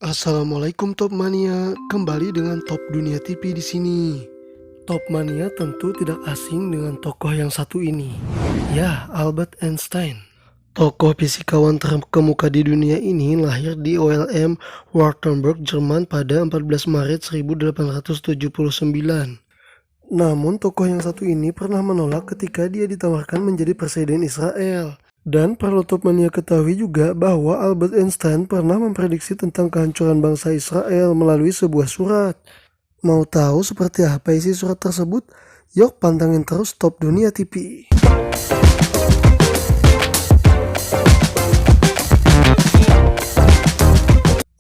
Assalamualaikum Top Mania, kembali dengan Top Dunia TV di sini. Top Mania tentu tidak asing dengan tokoh yang satu ini. Ya, Albert Einstein. Tokoh fisikawan terkemuka di dunia ini lahir di OLM Wartenberg, Jerman pada 14 Maret 1879. Namun tokoh yang satu ini pernah menolak ketika dia ditawarkan menjadi presiden Israel. Dan perlu Top Mania ketahui juga bahwa Albert Einstein pernah memprediksi tentang kehancuran bangsa Israel melalui sebuah surat. Mau tahu seperti apa isi surat tersebut? Yuk pantengin terus Top Dunia TV.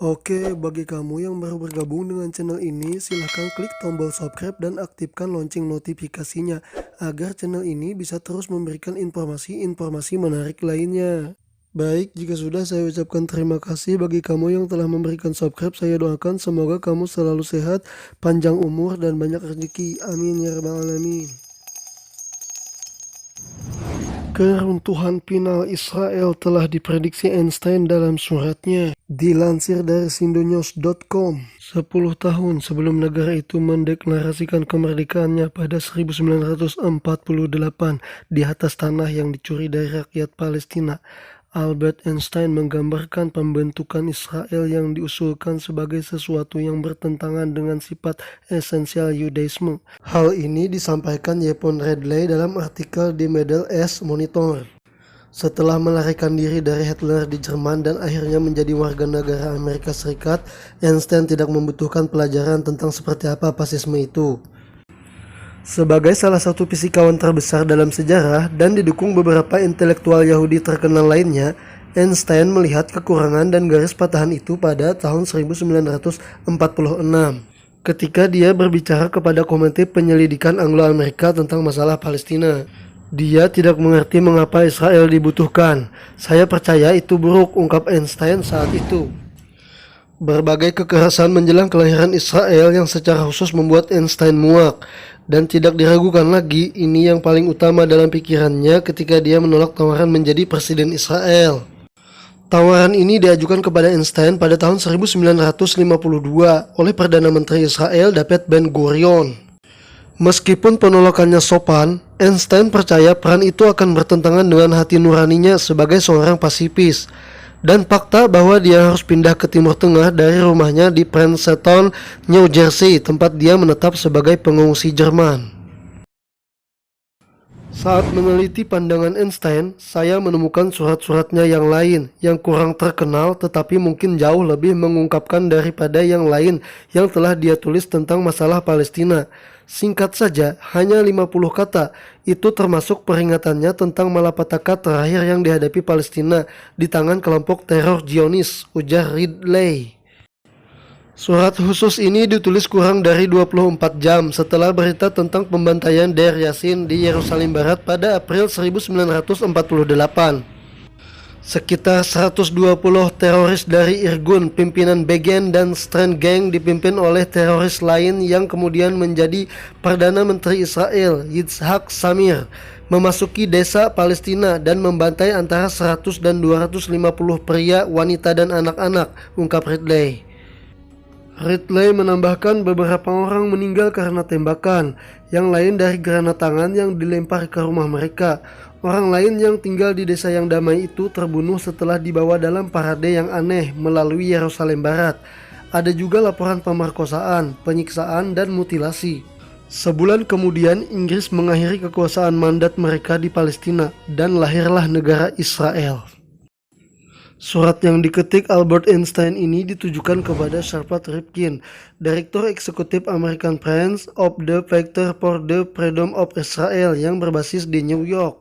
Oke, bagi kamu yang baru bergabung dengan channel ini, silahkan klik tombol subscribe dan aktifkan lonceng notifikasinya agar channel ini bisa terus memberikan informasi-informasi menarik lainnya. Baik, jika sudah saya ucapkan terima kasih bagi kamu yang telah memberikan subscribe. Saya doakan semoga kamu selalu sehat, panjang umur, dan banyak rezeki. Amin ya rabbal alamin. Keruntuhan final Israel telah diprediksi Einstein dalam suratnya. Dilansir dari sindonews.com, 10 tahun sebelum negara itu mendeklarasikan kemerdekaannya pada 1948 di atas tanah yang dicuri dari rakyat Palestina, Albert Einstein menggambarkan pembentukan Israel yang diusulkan sebagai sesuatu yang bertentangan dengan sifat esensial Yudaisme. Hal ini disampaikan Yvonne Redley dalam artikel di Middle East Monitor. Setelah melarikan diri dari Hitler di Jerman dan akhirnya menjadi warga negara Amerika Serikat, Einstein tidak membutuhkan pelajaran tentang seperti apa fasisme itu. Sebagai salah satu fisikawan terbesar dalam sejarah dan didukung beberapa intelektual Yahudi terkenal lainnya, Einstein melihat kekurangan dan garis patahan itu pada tahun 1946. Ketika dia berbicara kepada Komite Penyelidikan Anglo-Amerika tentang masalah Palestina. Dia tidak mengerti mengapa Israel dibutuhkan. Saya percaya itu buruk, ungkap Einstein saat itu. Berbagai kekerasan menjelang kelahiran Israel yang secara khusus membuat Einstein muak. Dan tidak diragukan lagi, ini yang paling utama dalam pikirannya ketika dia menolak tawaran menjadi presiden Israel. Tawaran ini diajukan kepada Einstein pada tahun 1952 oleh Perdana Menteri Israel David Ben-Gurion. Meskipun penolakannya sopan, Einstein percaya peran itu akan bertentangan dengan hati nuraninya sebagai seorang pasifis dan fakta bahwa dia harus pindah ke Timur Tengah dari rumahnya di Princeton, New Jersey, tempat dia menetap sebagai pengungsi Jerman. Saat meneliti pandangan Einstein, saya menemukan surat-suratnya yang lain, yang kurang terkenal tetapi mungkin jauh lebih mengungkapkan daripada yang lain yang telah dia tulis tentang masalah Palestina. Singkat saja, hanya 50 kata, itu termasuk peringatannya tentang malapetaka terakhir yang dihadapi Palestina di tangan kelompok teror Zionis, ujar Ridley. Surat khusus ini ditulis kurang dari 24 jam setelah berita tentang pembantaian Deir Yassin di Yerusalem Barat pada April 1948. Sekitar 120 teroris dari Irgun, pimpinan Begin dan Strand Gang dipimpin oleh teroris lain yang kemudian menjadi Perdana Menteri Israel, Yitzhak Samir, memasuki desa Palestina dan membantai antara 100 dan 250 pria, wanita dan anak-anak, ungkap Ridley. Ridley menambahkan beberapa orang meninggal karena tembakan, yang lain dari granat tangan yang dilempar ke rumah mereka. Orang lain yang tinggal di desa yang damai itu terbunuh setelah dibawa dalam parade yang aneh melalui Yerusalem Barat. Ada juga laporan pemerkosaan, penyiksaan, dan mutilasi. Sebulan kemudian Inggris mengakhiri kekuasaan mandat mereka di Palestina dan lahirlah negara Israel. Surat yang diketik Albert Einstein ini ditujukan kepada Sharpat Rifkin, Direktur Eksekutif American Friends of the Fighter for the Freedom of Israel yang berbasis di New York.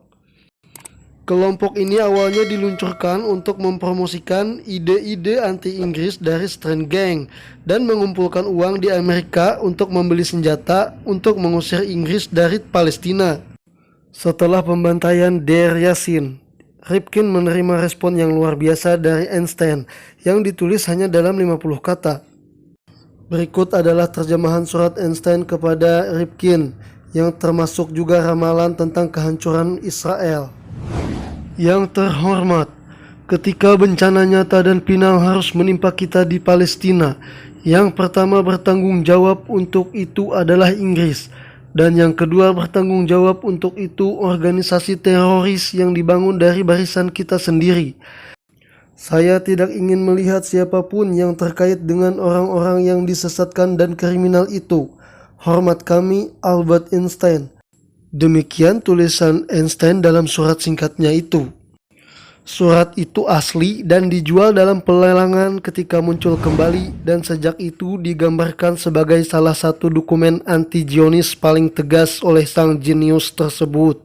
Kelompok ini awalnya diluncurkan untuk mempromosikan ide-ide anti-Inggris dari Strand Gang dan mengumpulkan uang di Amerika untuk membeli senjata untuk mengusir Inggris dari Palestina. Setelah pembantaian Deir Yassin, Rifkin menerima respon yang luar biasa dari Einstein yang ditulis hanya dalam 50 kata. Berikut adalah terjemahan surat Einstein kepada Rifkin yang termasuk juga ramalan tentang kehancuran Israel. Yang terhormat, Ketika bencana nyata dan final harus menimpa kita di Palestina, yang pertama bertanggung jawab untuk itu adalah Inggris, dan yang kedua bertanggung jawab untuk itu organisasi teroris yang dibangun dari barisan kita sendiri. Saya tidak ingin melihat siapapun yang terkait dengan orang-orang yang disesatkan dan kriminal itu. Hormat kami, Albert Einstein. Demikian tulisan Einstein dalam surat singkatnya itu. Surat itu asli dan dijual dalam pelelangan ketika muncul kembali, dan sejak itu digambarkan sebagai salah satu dokumen anti-Zionis paling tegas oleh sang jenius tersebut.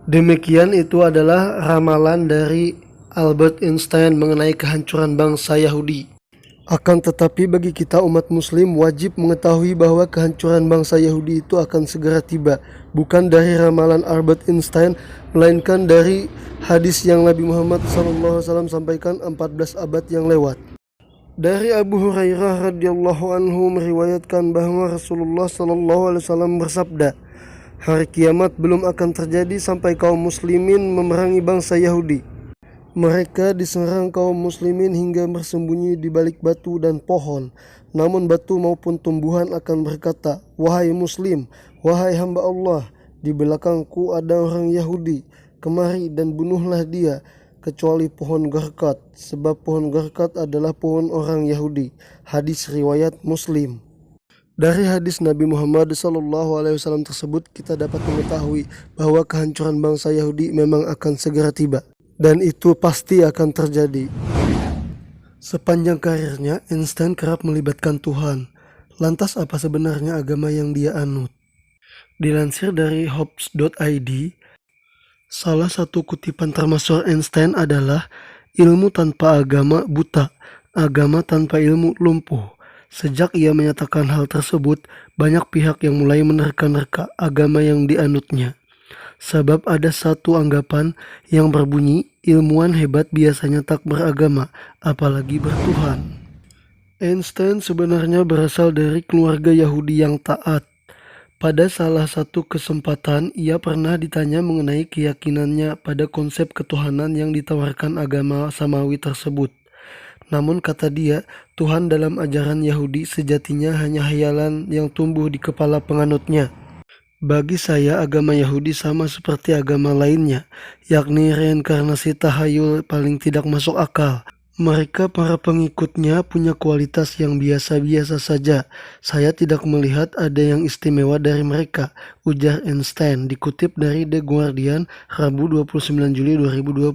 Demikian itu adalah ramalan dari Albert Einstein mengenai kehancuran bangsa Yahudi. Akan tetapi bagi kita umat muslim wajib mengetahui bahwa kehancuran bangsa Yahudi itu akan segera tiba, bukan dari ramalan Albert Einstein, melainkan dari hadis yang Nabi Muhammad SAW sampaikan 14 abad yang lewat. Dari Abu Hurairah radhiyallahu anhu meriwayatkan bahwa Rasulullah SAW bersabda, hari kiamat belum akan terjadi sampai kaum muslimin memerangi bangsa Yahudi. Mereka diserang kaum muslimin hingga bersembunyi di balik batu dan pohon. Namun batu maupun tumbuhan akan berkata, wahai muslim, wahai hamba Allah, di belakangku ada orang Yahudi, kemari dan bunuhlah dia, kecuali pohon garkat, sebab pohon garkat adalah pohon orang Yahudi. Hadis riwayat Muslim. Dari hadis Nabi Muhammad SAW tersebut kita dapat mengetahui bahwa kehancuran bangsa Yahudi memang akan segera tiba. Dan itu pasti akan terjadi. Sepanjang karirnya, Einstein kerap melibatkan Tuhan. Lantas apa sebenarnya agama yang dia anut? Dilansir dari Hobbes.id, salah satu kutipan termasyhur Einstein adalah, ilmu tanpa agama buta, agama tanpa ilmu lumpuh. Sejak ia menyatakan hal tersebut, banyak pihak yang mulai menerka-nerka agama yang dianutnya. Sebab ada satu anggapan yang berbunyi, ilmuwan hebat biasanya tak beragama, apalagi bertuhan. Einstein sebenarnya berasal dari keluarga Yahudi yang taat. Pada salah satu kesempatan, ia pernah ditanya mengenai keyakinannya pada konsep ketuhanan yang ditawarkan agama samawi tersebut. Namun kata dia, Tuhan dalam ajaran Yahudi sejatinya hanya hayalan yang tumbuh di kepala penganutnya. Bagi saya, agama Yahudi sama seperti agama lainnya, yakni reinkarnasi tahayul paling tidak masuk akal. Mereka para pengikutnya punya kualitas yang biasa-biasa saja. Saya tidak melihat ada yang istimewa dari mereka, ujar Einstein, dikutip dari The Guardian, Rabu 29 Juli 2020.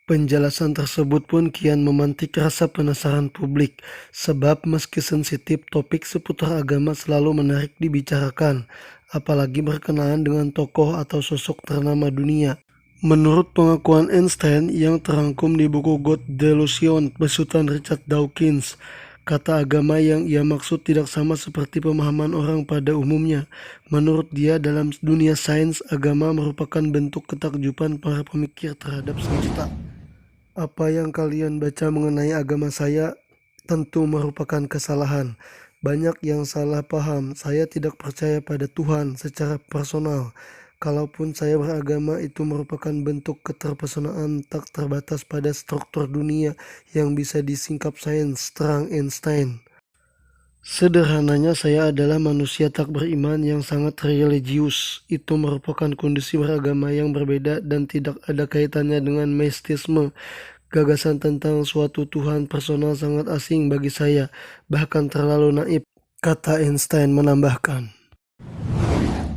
Penjelasan tersebut pun kian memantik rasa penasaran publik, sebab meski sensitif, topik seputar agama selalu menarik dibicarakan, apalagi berkenaan dengan tokoh atau sosok ternama dunia. Menurut pengakuan Einstein yang terangkum di buku God Delusion besutan Richard Dawkins, kata agama yang ia maksud tidak sama seperti pemahaman orang pada umumnya. Menurut dia, dalam dunia sains, agama merupakan bentuk ketakjuban para pemikir terhadap semesta. Apa yang kalian baca mengenai agama saya tentu merupakan kesalahan. Banyak yang salah paham. Saya tidak percaya pada Tuhan secara personal. Kalaupun saya beragama, itu merupakan bentuk keterpesonaan tak terbatas pada struktur dunia yang bisa disingkap sains, terang Einstein. Sederhananya, saya adalah manusia tak beriman yang sangat religius. Itu merupakan kondisi beragama yang berbeda dan tidak ada kaitannya dengan mistisme. Gagasan tentang suatu Tuhan personal sangat asing bagi saya, bahkan terlalu naif, kata Einstein menambahkan.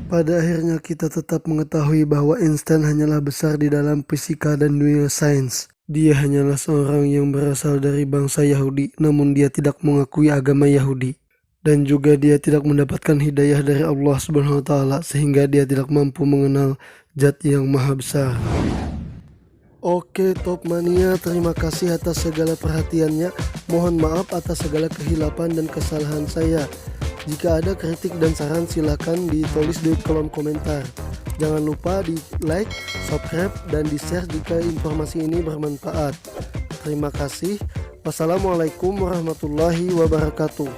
Pada akhirnya kita tetap mengetahui bahwa Einstein hanyalah besar di dalam fisika dan dunia sains. Dia hanyalah seorang yang berasal dari bangsa Yahudi, namun dia tidak mengakui agama Yahudi. Dan juga dia tidak mendapatkan hidayah dari Allah Subhanahu wa Ta'ala, sehingga dia tidak mampu mengenal Zat yang Maha Besar. Oke Top Mania, terima kasih atas segala perhatiannya. Mohon maaf atas segala kehilapan dan kesalahan saya. Jika ada kritik dan saran silakan ditulis di kolom komentar. Jangan lupa di like, subscribe, dan di share jika informasi ini bermanfaat. Terima kasih. Wassalamualaikum warahmatullahi wabarakatuh.